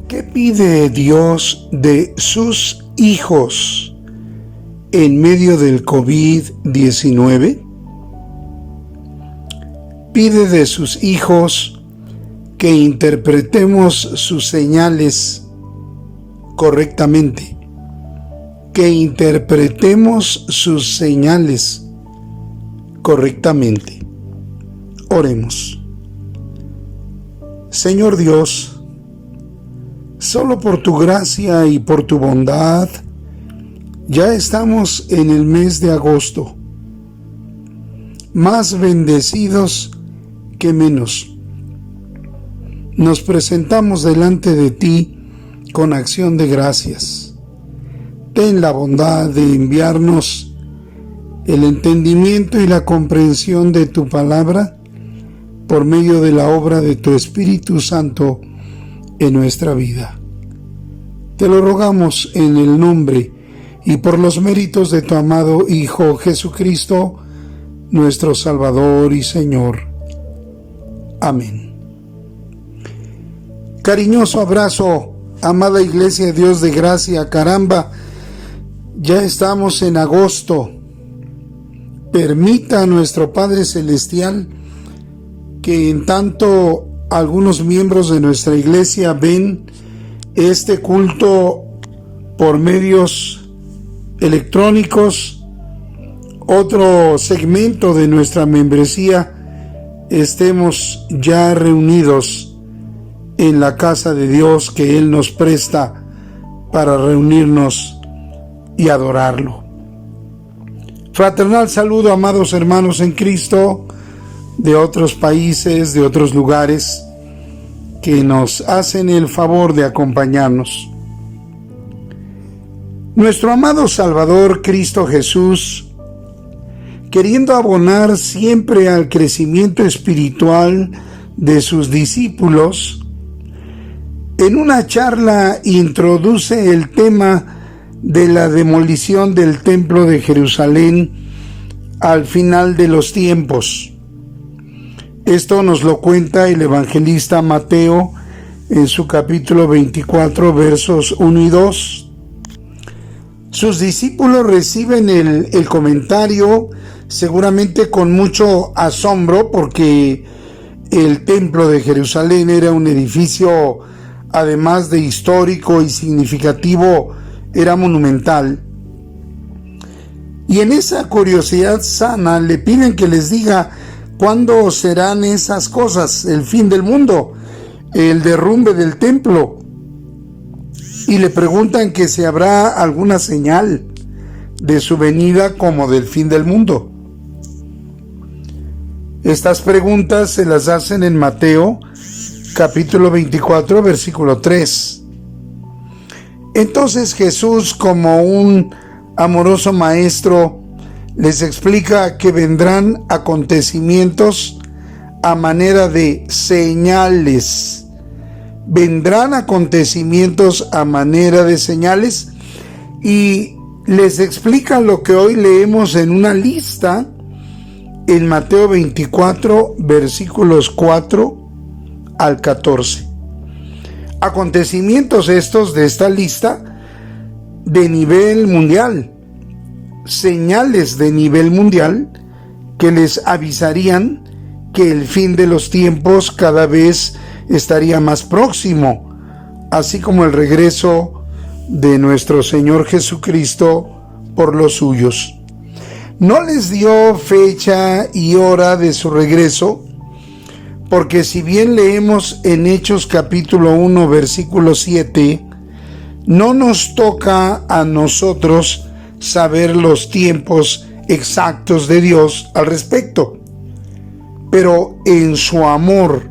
¿Qué pide Dios de sus hijos en medio del COVID-19? Pide de sus hijos que interpretemos sus señales correctamente, que interpretemos sus señales correctamente. Oremos. Señor Dios, solo por tu gracia y por tu bondad, ya estamos en el mes de agosto, más bendecidos que menos. Nos presentamos delante de ti con acción de gracias. Ten la bondad de enviarnos el entendimiento y la comprensión de tu palabra por medio de la obra de tu Espíritu Santo en nuestra vida. Te lo rogamos en el nombre y por los méritos de tu amado Hijo Jesucristo, nuestro Salvador y Señor. Amén. Cariñoso abrazo, amada Iglesia de Dios de Gracia. Caramba, ya estamos en agosto. Permita a nuestro Padre Celestial que en tanto algunos miembros de nuestra iglesia ven este culto por medios electrónicos, otro segmento de nuestra membresía estemos ya reunidos en la casa de Dios que Él nos presta para reunirnos y adorarlo. Fraternal saludo, amados hermanos en Cristo, de otros países, de otros lugares, que nos hacen el favor de acompañarnos. Nuestro amado Salvador Cristo Jesús, queriendo abonar siempre al crecimiento espiritual de sus discípulos, en una charla introduce el tema de la demolición del templo de Jerusalén al final de los tiempos. Esto nos lo cuenta el evangelista Mateo en su capítulo 24, versos 1 y 2. Sus discípulos reciben el comentario seguramente con mucho asombro, porque el templo de Jerusalén era un edificio, además de histórico y significativo, era monumental. Y en esa curiosidad sana le piden que les diga cuándo serán esas cosas, el fin del mundo, el derrumbe del templo. Y le preguntan que si habrá alguna señal de su venida como del fin del mundo. Estas preguntas se las hacen en Mateo capítulo 24, versículo 3. Entonces Jesús, como un amoroso maestro, les explica que vendrán acontecimientos a manera de señales. Vendrán acontecimientos a manera de señales y les explica lo que hoy leemos en una lista en Mateo 24, versículos 4 al 14. Acontecimientos estos de esta lista de nivel mundial, señales de nivel mundial que les avisarían que el fin de los tiempos cada vez estaría más próximo, así como el regreso de nuestro Señor Jesucristo por los suyos. No les dio fecha y hora de su regreso, porque si bien leemos en Hechos capítulo 1, versículo 7, no nos toca a nosotros saber los tiempos exactos de Dios al respecto. Pero en su amor,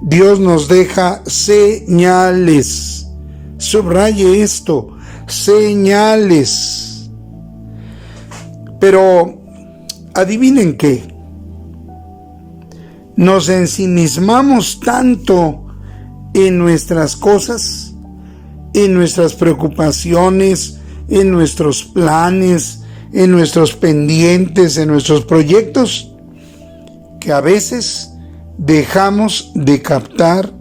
Dios nos deja señales. Subraye esto, señales. Pero adivinen qué. Nos ensimismamos tanto en nuestras cosas, en nuestras preocupaciones, en nuestros planes, en nuestros pendientes, en nuestros proyectos, que a veces dejamos de captar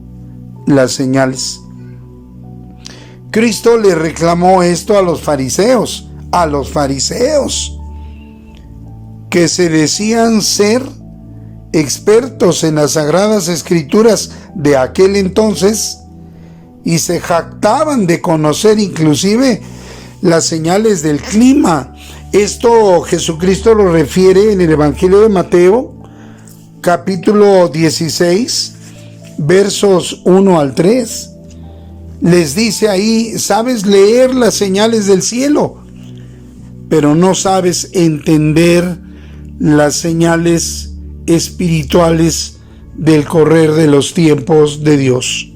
las señales. Cristo le reclamó esto a los fariseos, que se decían ser expertos en las sagradas escrituras de aquel entonces y se jactaban de conocer inclusive las señales del clima. Esto Jesucristo lo refiere en el Evangelio de Mateo, capítulo 16, versos 1 al 3. Les dice ahí: sabes leer las señales del cielo, pero no sabes entender las señales espirituales del correr de los tiempos de Dios.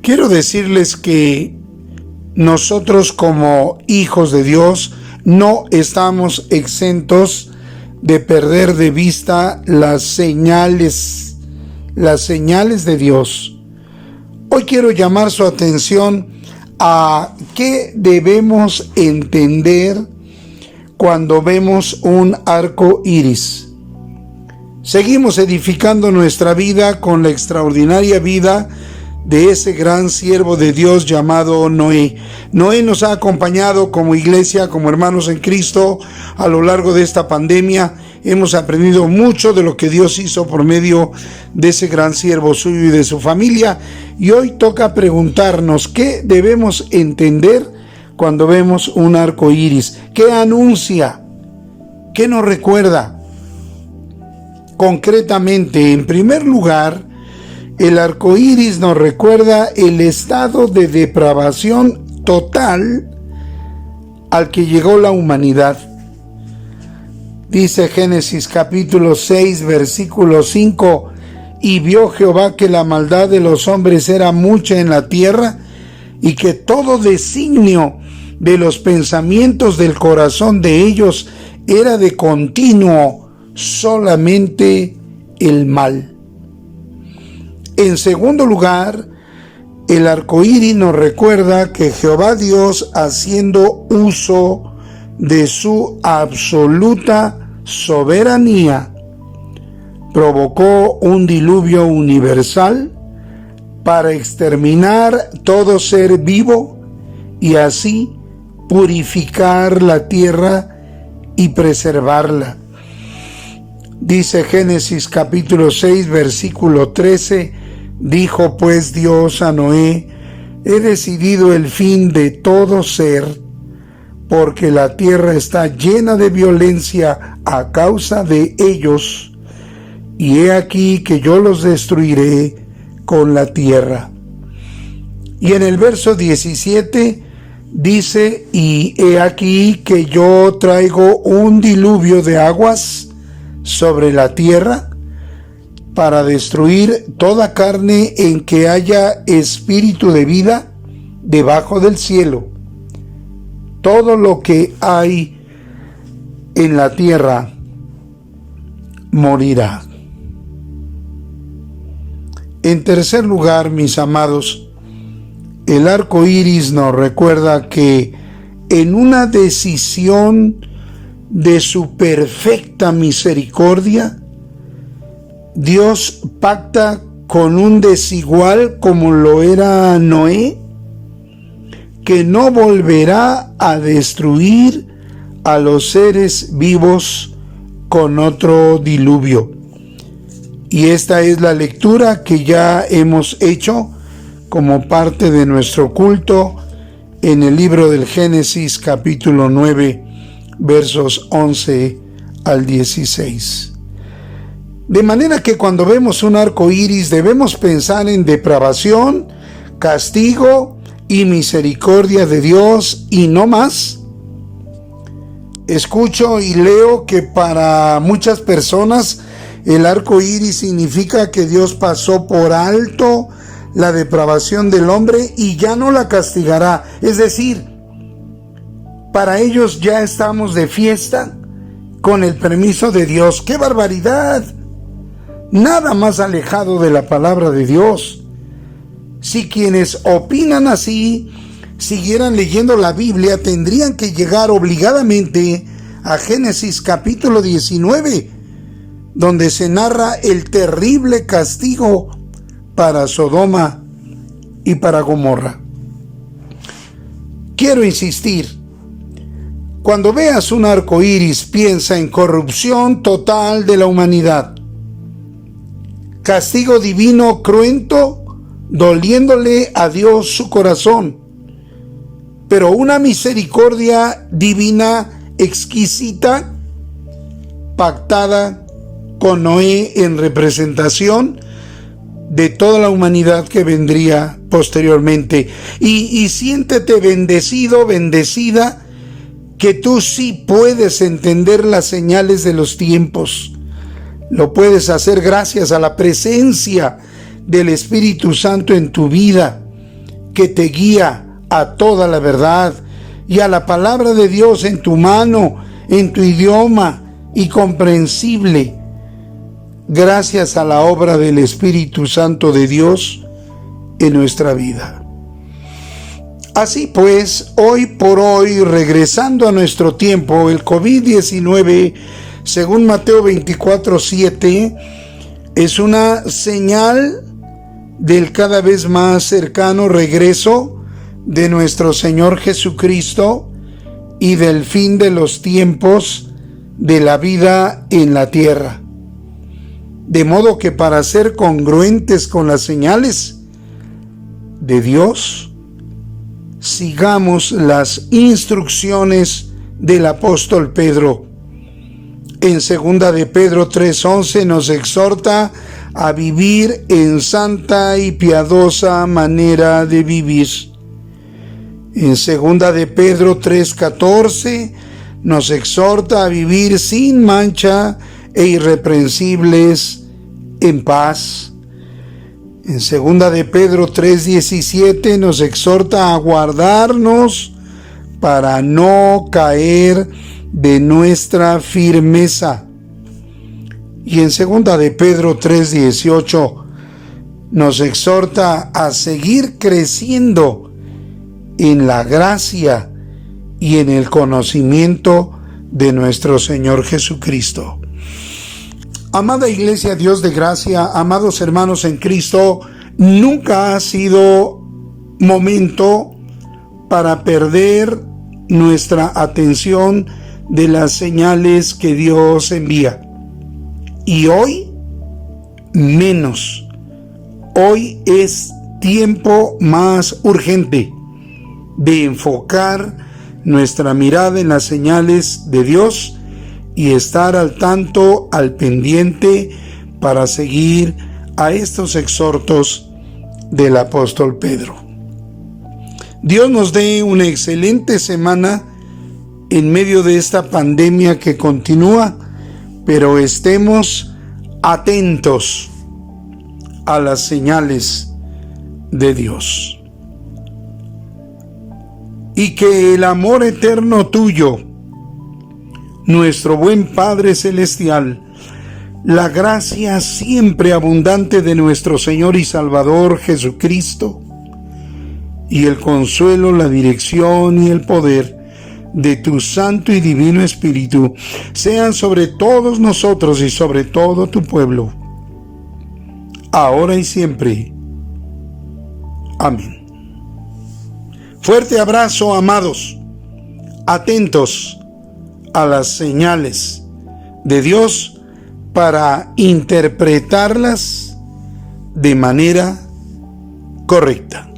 Quiero decirles que nosotros como hijos de Dios no estamos exentos de perder de vista las señales de Dios. Hoy quiero llamar su atención a qué debemos entender cuando vemos un arco iris. Seguimos edificando nuestra vida con la extraordinaria vida de ese gran siervo de Dios llamado Noé. Noé nos ha acompañado como iglesia, como hermanos en Cristo, a lo largo de esta pandemia. Hemos aprendido mucho de lo que Dios hizo por medio de ese gran siervo suyo y de su familia. Y hoy toca preguntarnos qué debemos entender cuando vemos un arco iris. ¿Qué anuncia? ¿Qué nos recuerda? Concretamente, en primer lugar, el arco iris nos recuerda el estado de depravación total al que llegó la humanidad. Dice Génesis capítulo 6, versículo 5: y vio Jehová que la maldad de los hombres era mucha en la tierra, y que todo designio de los pensamientos del corazón de ellos era de continuo solamente el mal. En segundo lugar, el arco iris nos recuerda que Jehová Dios, haciendo uso de su absoluta soberanía, provocó un diluvio universal para exterminar todo ser vivo y así purificar la tierra y preservarla. Dice Génesis capítulo 6, versículo 13: dijo pues Dios a Noé: he decidido el fin de todo ser, porque la tierra está llena de violencia a causa de ellos, y he aquí que yo los destruiré con la tierra. Y en el verso 17 dice: y he aquí que yo traigo un diluvio de aguas sobre la tierra para destruir toda carne en que haya espíritu de vida debajo del cielo. Todo lo que hay en la tierra morirá. En tercer lugar, mis amados, el arco iris nos recuerda que en una decisión de su perfecta misericordia, Dios pacta con un desigual como lo era Noé, que no volverá a destruir a los seres vivos con otro diluvio. Y esta es la lectura que ya hemos hecho como parte de nuestro culto en el libro del Génesis capítulo 9, versos 11 al 16. De manera que cuando vemos un arco iris debemos pensar en depravación, castigo y misericordia de Dios y no más. Escucho y leo que para muchas personas el arco iris significa que Dios pasó por alto la depravación del hombre y ya no la castigará. Es decir, para ellos ya estamos de fiesta con el permiso de Dios. ¡Qué barbaridad! Nada más alejado de la palabra de Dios. Si quienes opinan así siguieran leyendo la Biblia, tendrían que llegar obligadamente a Génesis capítulo 19, donde se narra el terrible castigo para Sodoma y para Gomorra. quiero insistir, cuando veas un arco iris, piensa en corrupción total de la humanidad, castigo divino cruento, doliéndole a Dios su corazón, pero una misericordia divina exquisita, pactada con Noé en representación de toda la humanidad que vendría posteriormente. Y siéntete bendecido, bendecida, que tú sí puedes entender las señales de los tiempos. Lo puedes hacer gracias a la presencia del Espíritu Santo en tu vida, que te guía a toda la verdad, y a la palabra de Dios en tu mano, en tu idioma y comprensible, gracias a la obra del Espíritu Santo de Dios en nuestra vida. Así pues, hoy por hoy, regresando a nuestro tiempo, el COVID-19, según Mateo 24:7, es una señal del cada vez más cercano regreso de nuestro Señor Jesucristo y del fin de los tiempos de la vida en la tierra. De modo que para ser congruentes con las señales de Dios, sigamos las instrucciones del apóstol Pedro. En 2 de Pedro 3:11 nos exhorta a vivir en santa y piadosa manera de vivir. En 2 de Pedro 3:14 nos exhorta a vivir sin mancha e irreprensibles en paz. En 2 de Pedro 3:17 nos exhorta a guardarnos para no caer de nuestra firmeza. Y en 2 de Pedro 3:18 nos exhorta a seguir creciendo en la gracia y en el conocimiento de nuestro Señor Jesucristo. Amada Iglesia, Dios de gracia, amados hermanos en Cristo, nunca ha sido momento para perder nuestra atención de las señales que Dios envía. Y hoy, menos. Hoy es tiempo más urgente de enfocar nuestra mirada en las señales de Dios y estar al tanto, al pendiente, para seguir a estos exhortos del apóstol Pedro. Dios nos dé una excelente semana en medio de esta pandemia que continúa, pero estemos atentos a las señales de Dios. Y que el amor eterno tuyo, nuestro buen Padre Celestial, la gracia siempre abundante de nuestro Señor y Salvador Jesucristo, y el consuelo, la dirección y el poder de tu Santo y Divino Espíritu sean sobre todos nosotros y sobre todo tu pueblo, ahora y siempre. Amén. Fuerte abrazo, amados, atentos a las señales de Dios para interpretarlas de manera correcta.